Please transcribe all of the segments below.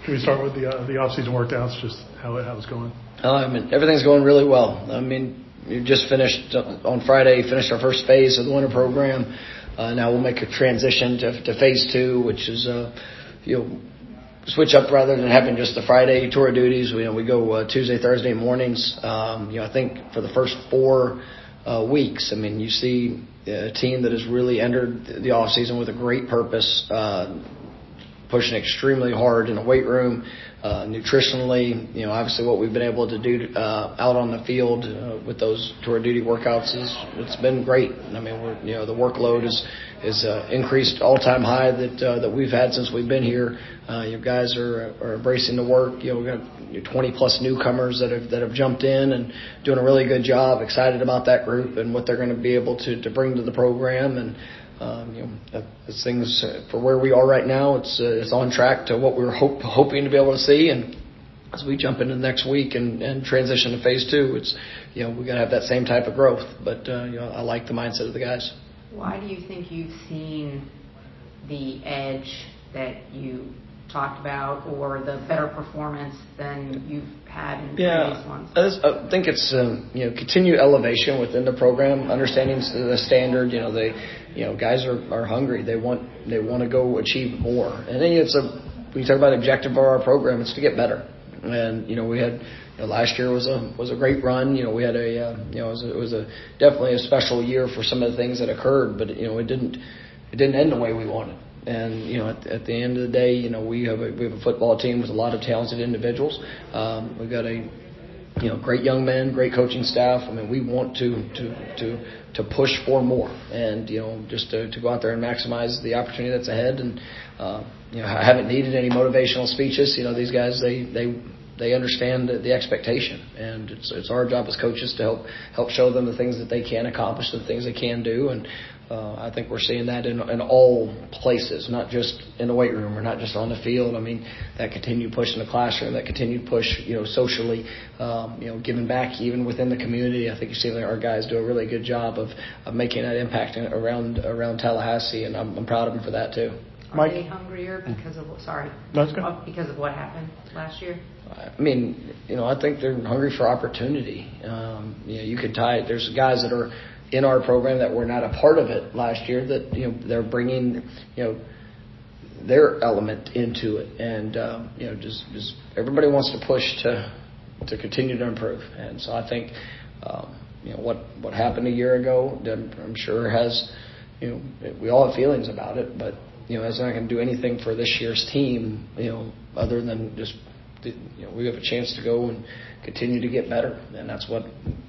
Can we start with the off-season workouts, just how it's going? I mean, everything's going really well. I mean, we just finished on Friday, finished our first phase of the winter program. Now we'll make a transition to phase 2, which is, switch up rather than having just the Friday tour of duties. We go Tuesday, Thursday mornings. I think for the first 4 weeks, I mean, you see a team that has really entered the off season with a great purpose, pushing extremely hard in the weight room, nutritionally. Obviously what we've been able to do out on the field with those tour of duty workouts it's been great. I mean, the workload is increased all-time high that we've had since we've been here. You guys are embracing the work. We've got 20+ newcomers that have jumped in and doing a really good job. Excited about that group and what they're going to be able to bring to the program. And as things for where we are right now, it's on track to what we were hoping to be able to see. And as we jump into next week and transition to phase 2, it's we got to have that same type of growth. But I like the mindset of the guys. Why do you think you've seen the edge that you talked about, or the better performance than you've had in previous ones? I think it's continued elevation within the program, understanding the standard. Guys are hungry. They want to go achieve more. And then when you talk about the objective of our program, it's to get better. And we had last year was a great run. We had it was definitely a special year for some of the things that occurred, but it didn't end the way we wanted. And at the end of the day, we have a football team with a lot of talented individuals. We've got a great young men, great coaching staff. I mean, we want to push for more, and just to go out there and maximize the opportunity that's ahead. And I haven't needed any motivational speeches. These guys they understand the expectation, and it's our job as coaches to help show them the things that they can accomplish, the things they can do. And I think we're seeing that in all places, not just in the weight room or not just on the field. I mean, that continued push in the classroom, that continued push, socially, giving back even within the community. I think you see our guys do a really good job of making that impact around Tallahassee, and I'm proud of them for that too. Are they hungrier because of because of what happened last year? I mean, I think they're hungry for opportunity. You could tie it. There's guys that are in our program that were not a part of it last year that they're bringing their element into it, and just everybody wants to push to continue to improve. And so I think what happened a year ago, I'm sure has we all have feelings about it, but it's not going to do anything for this year's team, other than just we have a chance to go and continue to get better, and that's what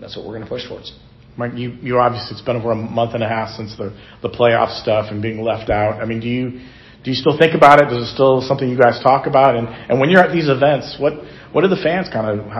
we're going to push towards. Mike, you obviously, it's been over a month and a half since the playoff stuff and being left out. I mean, do you still think about it? Is it still something you guys talk about? And when you're at these events, what do the fans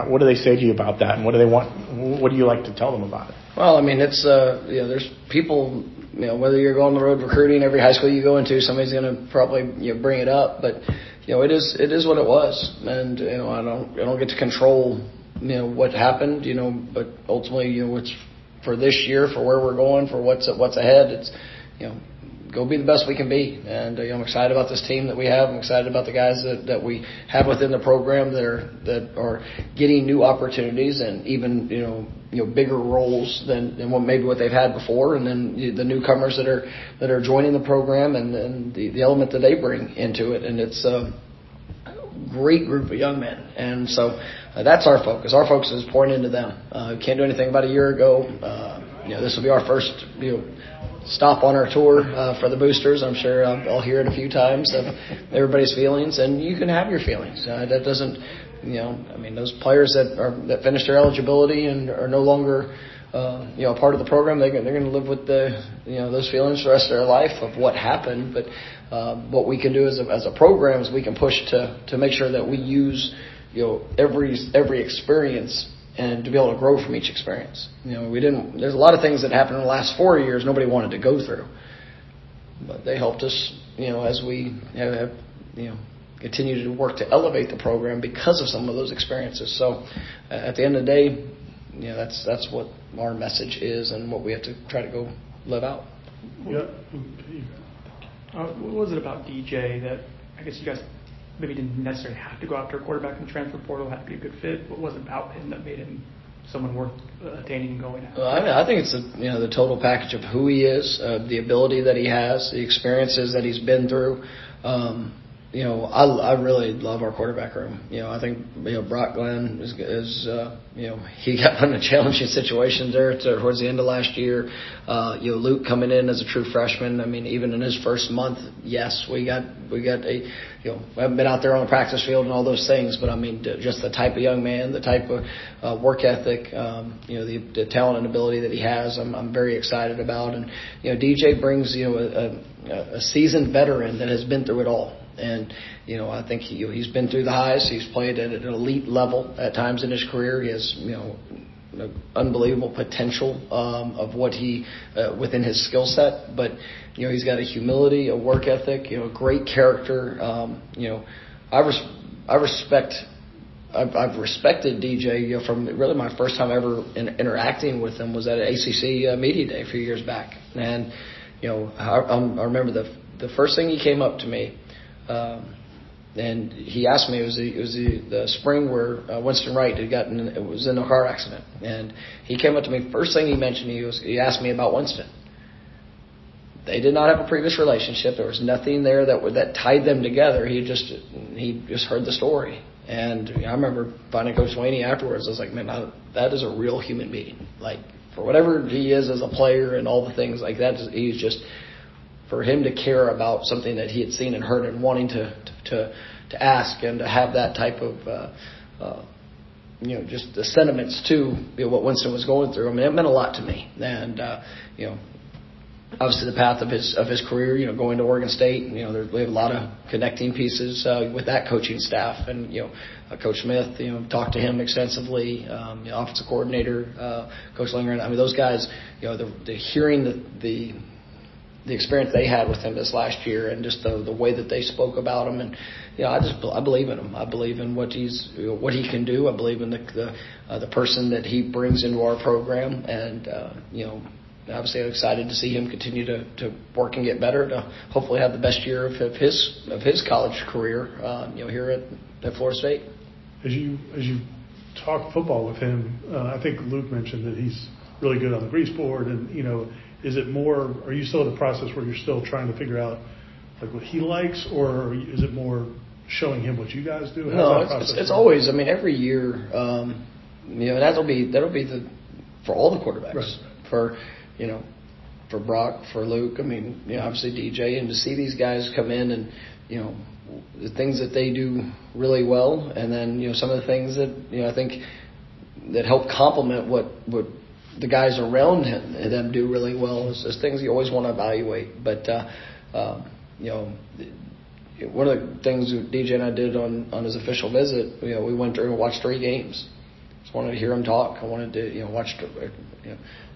what do they say to you about that? And what do they want? What do you like to tell them about it? Well, I mean, it's there's people, whether you're going on the road recruiting, every high school you go into, somebody's going to probably bring it up. But it is what it was, and I don't get to control what happened, but ultimately it's for this year, for where we're going, for what's ahead. It's go be the best we can be, and I'm excited about this team that we have. I'm excited about the guys that we have within the program that are getting new opportunities and even bigger roles than what they've had before, and then the newcomers that are joining the program and the element that they bring into it. And it's a great group of young men, and so that's our focus. Our focus is pouring into them. We can't do anything about a year ago. This will be our first stop on our tour for the boosters. I'm sure I'll hear it a few times of everybody's feelings, and you can have your feelings. That doesn't, I mean, those players that finished their eligibility and are no longer, part of the program, they're going to live with those feelings for the rest of their life of what happened. But what we can do as a program is we can push to make sure that we use every experience and to be able to grow from each experience. There's a lot of things that happened in the last 4 years nobody wanted to go through, but they helped us, as we have continue to work to elevate the program because of some of those experiences. So at the end of the day, that's what our message is and what we have to try to go live out. What was it about DJ that I guess you guys maybe didn't necessarily have to go after a quarterback in the transfer portal, had to be a good fit? What was it about him that made him someone worth attaining and going after? Well, I think it's the total package of who he is, the ability that he has, the experiences that he's been through. I really love our quarterback room. I think Brock Glenn is he got put in a challenging situation there towards the end of last year. Luke coming in as a true freshman. I mean, even in his first month, yes, we got a we haven't been out there on the practice field and all those things, but I mean, just the type of young man, the type of work ethic, the talent and ability that he has, I'm very excited about. And DJ brings a seasoned veteran that has been through it all. And, I think he's been through the highs. He's played at an elite level at times in his career. He has, unbelievable potential of what he within his skill set. But, he's got a humility, a work ethic, a great character. I've respected DJ from really my first time ever interacting with him was at an ACC media day a few years back. And, I remember the first thing he came up to me. And he asked me, it was the spring where Winston Wright was in a car accident. And he came up to me, first thing he mentioned, he asked me about Winston. They did not have a previous relationship. There was nothing there that tied them together. He just heard the story. And I remember finding Coach Swaney afterwards. I was like, man, that is a real human being. Like, for whatever he is as a player and all the things like that, he's just... For him to care about something that he had seen and heard and wanting to ask and to have that type of, just the sentiments to what Winston was going through. I mean, it meant a lot to me. And, obviously the path of his career, going to Oregon State, we have a lot of connecting pieces with that coaching staff. And, Coach Smith, talked to him extensively, offensive coordinator, Coach Linger. I mean, those guys, the hearing the experience they had with him this last year and just the way that they spoke about him. And, I believe in him. I believe in what he can do. I believe in the person that he brings into our program. And, obviously I'm excited to see him continue to work and get better to hopefully have the best year of his college career, here at Florida State. As you talk football with him, I think Luke mentioned that he's really good on the grease board and, is it more, are you still in the process where you're still trying to figure out like what he likes, or is it more showing him what you guys do? No, it's always, I mean, every year, that'll be for all the quarterbacks, right. For Brock, for Luke, I mean, obviously DJ, and to see these guys come in and, the things that they do really well, and then, some of the things that, I think that help complement what the guys around them do really well is things you always want to evaluate. But, one of the things DJ and I did on his official visit, we went through and watched 3 games. Just wanted to hear him talk. I wanted to, watch a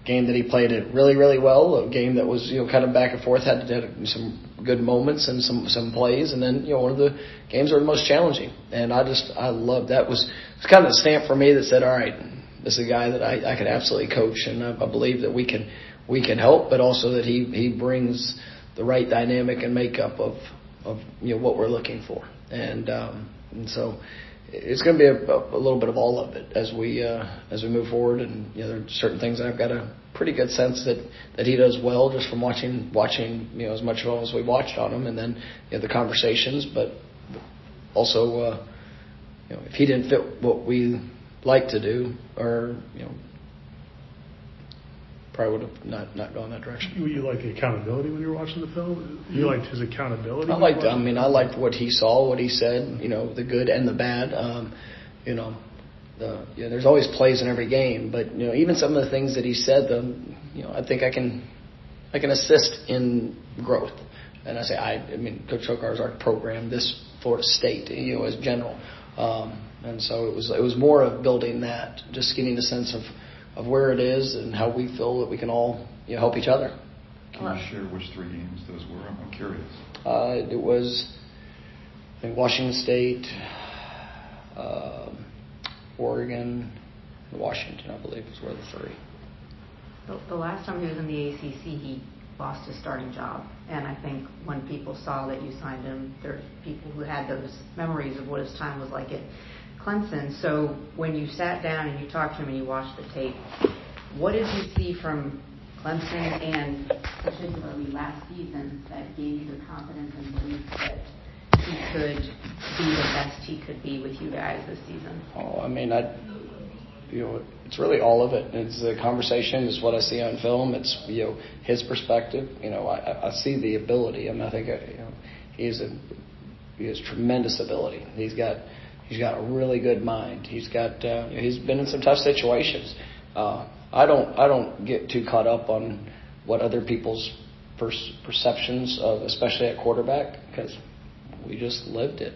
game that he played it really, really well, a game that was, kind of back and forth, had some good moments and some plays, and then, one of the games that were the most challenging. And I loved that. It's kind of a stamp for me that said, all right, this is a guy that I could absolutely coach, and I believe that we can help, but also that he brings the right dynamic and makeup of what we're looking for, and so it's going to be a little bit of all of it as we move forward. And there are certain things that I've got a pretty good sense that he does well just from watching as much of him as we watched on him, and then the conversations, but also if he didn't fit what we like to do, or probably would have not gone that direction. You like the accountability when you were watching the film? You liked his accountability? I liked what he saw, what he said, the good and the bad. There's always plays in every game, but even some of the things that he said, I think I can assist in growth. And I say Coach Hokar is our program, this Florida State, as general. And so it was more of building that, just getting a sense of where it is and how we feel that we can all help each other. Can you share which 3 games those were? I'm curious. It was, I think, Washington State, Oregon, and Washington, I believe, were the 3. The last time he was in the ACC, he lost his starting job. And I think when people saw that you signed him, there's people who had those memories of what his time was like at Clemson. So when you sat down and you talked to him and you watched the tape, what did you see from Clemson and particularly last season that gave you the confidence and belief that he could be the best he could be with you guys this season? Oh, I mean, it's really all of it. It's the conversation. It's what I see on film. It's his perspective. I see the ability. I mean, I think he has tremendous ability. He's got a really good mind. He's been in some tough situations. I don't get too caught up on what other people's perceptions of, especially at quarterback, because we just lived it.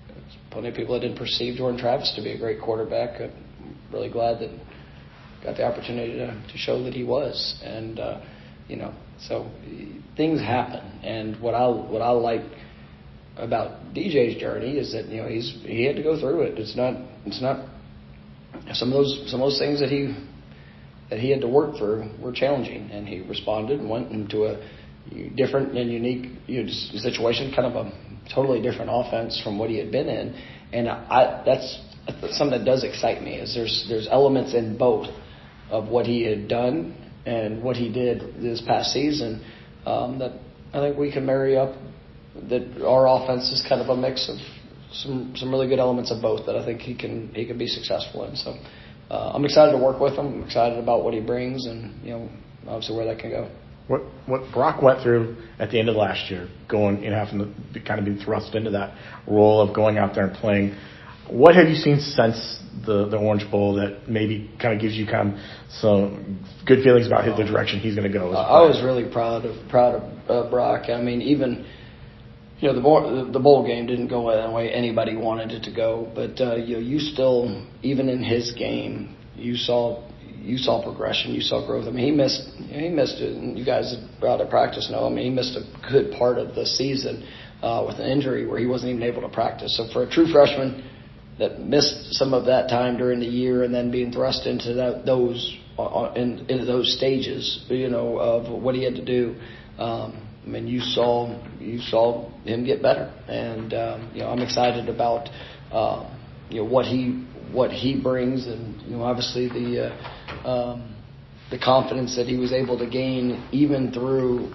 There's plenty of people that didn't perceive Jordan Travis to be a great quarterback. I'm really glad that got the opportunity to show that he was. And so things happen. And what I like about DJ's journey is that he had to go through it. It's not some of those things that he had to work through were challenging, and he responded and went into a different and unique situation, kind of a totally different offense from what he had been in. And that's something that does excite me, is there's elements in both of what he had done and what he did this past season that I think we can marry up. That our offense is kind of a mix of some really good elements of both that I think he can be successful in. So I'm excited to work with him. I'm excited about what he brings, and obviously where that can go. What Brock went through at the end of last year, having to kind of be thrust into that role of going out there and playing. What have you seen since the Orange Bowl that maybe kind of gives you kind of some good feelings about the direction he's going to go? I was really proud of Brock. I mean, even the bowl game didn't go the way anybody wanted it to go, but you still, even in his game, you saw progression, you saw growth. I mean, he missed it, and you guys out at practice know. I mean, he missed a good part of the season with an injury where he wasn't even able to practice. So for a true freshman that missed some of that time during the year and then being thrust into into those stages, of what he had to do. I mean, you saw him get better, and I'm excited about what he brings, and obviously the confidence that he was able to gain even through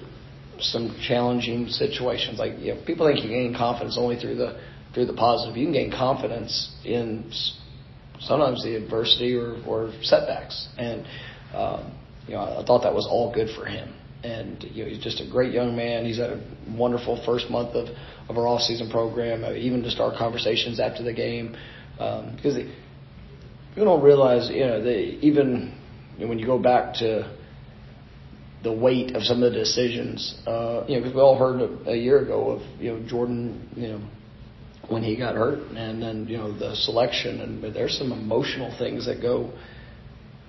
some challenging situations. Like people think you gain confidence only through the positive. You can gain confidence in sometimes the adversity or setbacks, and I thought that was all good for him. And he's just a great young man. He's had a wonderful first month of our off-season program, even just our conversations after the game. Because you don't realize, even when you go back to the weight of some of the decisions, because we all heard a year ago of Jordan, when he got hurt, and then the selection, and there's some emotional things that go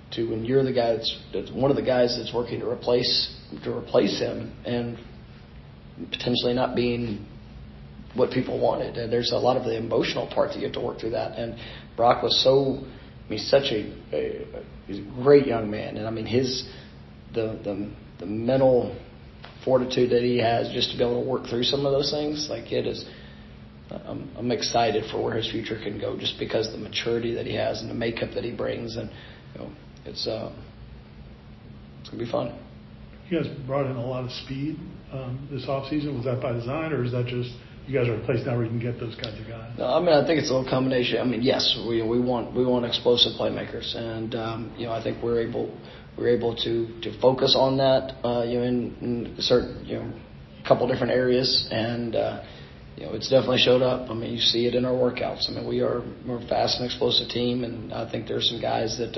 to when you're the guy that's one of the guys that's working to replace him, and potentially not being what people wanted. And there's a lot of the emotional part that you have to work through that. And Brock was such he's a great young man. And I mean, the mental fortitude that he has just to be able to work through some of those things, like it is. I'm excited for where his future can go, just because of the maturity that he has and the makeup that he brings, and it's gonna be fun. You guys brought in a lot of speed this offseason. Was that by design, or is that just you guys are in a place now where you can get those kinds of guys? No, I mean, I think it's a little combination. I mean, yes, we want explosive playmakers, and I think we're able to focus on that in certain couple different areas, and it's definitely showed up. I mean, you see it in our workouts. I mean, we're a fast and explosive team, and I think there's some guys that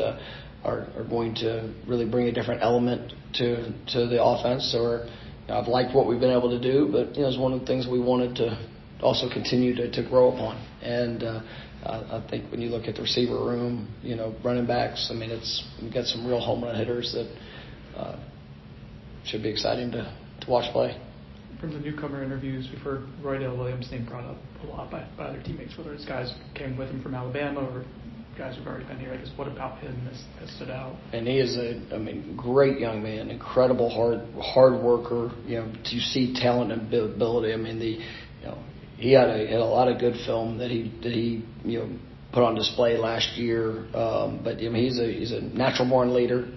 are going to really bring a different element to the offense. Or I've liked what we've been able to do, but it's one of the things we wanted to also continue to grow upon. And I think when you look at the receiver room, running backs, I mean, we've got some real home run hitters that should be exciting to watch play. From the newcomer interviews, we've heard Roydell Williams' name brought up a lot by other teammates, whether it's guys who came with him from Alabama or guys who've already been here. I guess what about him has stood out? And he is great young man, incredible hard worker. You see talent and ability. He had a lot of good film that he put on display last year. But he's a natural born leader.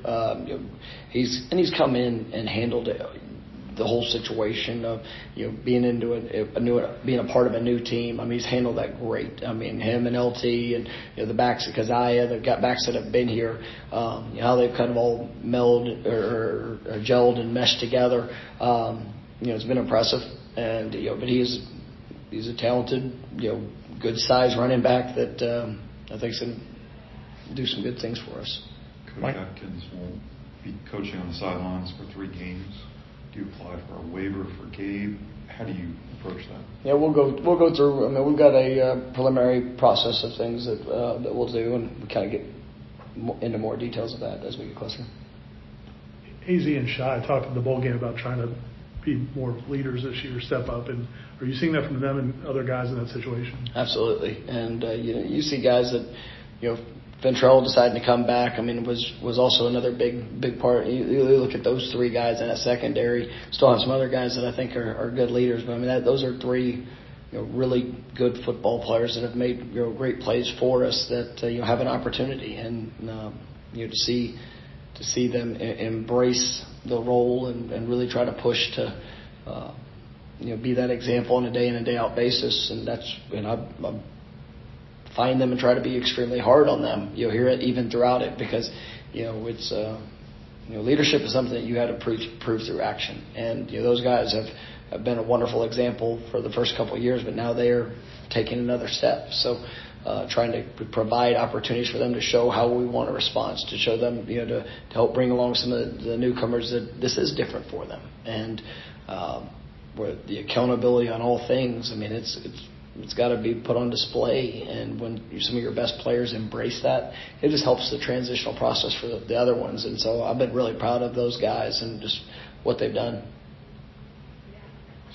He's come in and handled the whole situation of being into being a part of a new team. He's handled that great. Him and LT and the backs, Keziah, the backs that have been here, how they've kind of all melded or gelled and meshed together. It's been impressive. And but he's a talented, good size running back that I think is going to do some good things for us. Coach Mike? Atkins will be coaching on the sidelines for 3 games. Do you apply for a waiver for Gabe? How do you approach that? Yeah, we'll go through. We've got a preliminary process of things that we'll do, and we kind of get into more details of that as we get closer. AZ and Shy talked in the bowl game about trying to be more leaders this year, step up, and are you seeing that from them and other guys in that situation? Absolutely, and you see guys that Ventrell deciding to come back. Was also another big part. You look at those 3 guys in that secondary. Still have some other guys that I think are good leaders, but those are 3 really good football players that have made great plays for us that have an opportunity, and to see them embrace the role and really try to push to be that example on a day in and day out basis, and that's I find them and try to be extremely hard on them. You'll hear it even throughout it because it's leadership is something that you had to prove through action, and those guys have been a wonderful example for the first couple of years, but now they're taking another step. So trying to provide opportunities for them to show how we want to respond, to show them to help bring along some of the newcomers that this is different for them, and where the accountability on all things. It's got to be put on display, and when some of your best players embrace that, it just helps the transitional process for the other ones. And so I've been really proud of those guys and just what they've done.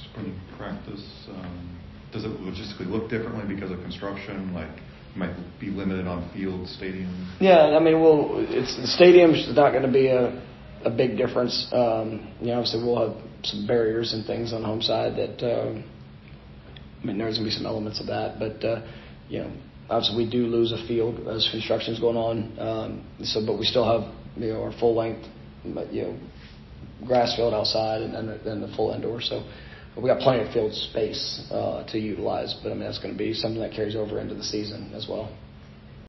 Spring practice, does it logistically look differently because of construction? Like, you might be limited on field, stadium? Yeah, the stadium's not going to be a big difference. Obviously we'll have some barriers and things on the home side that. There's going to be some elements of that, but obviously we do lose a field as construction's going on. But we still have our full length, grass field outside and the full indoor. So we got plenty of field space to utilize. But that's going to be something that carries over into the season as well.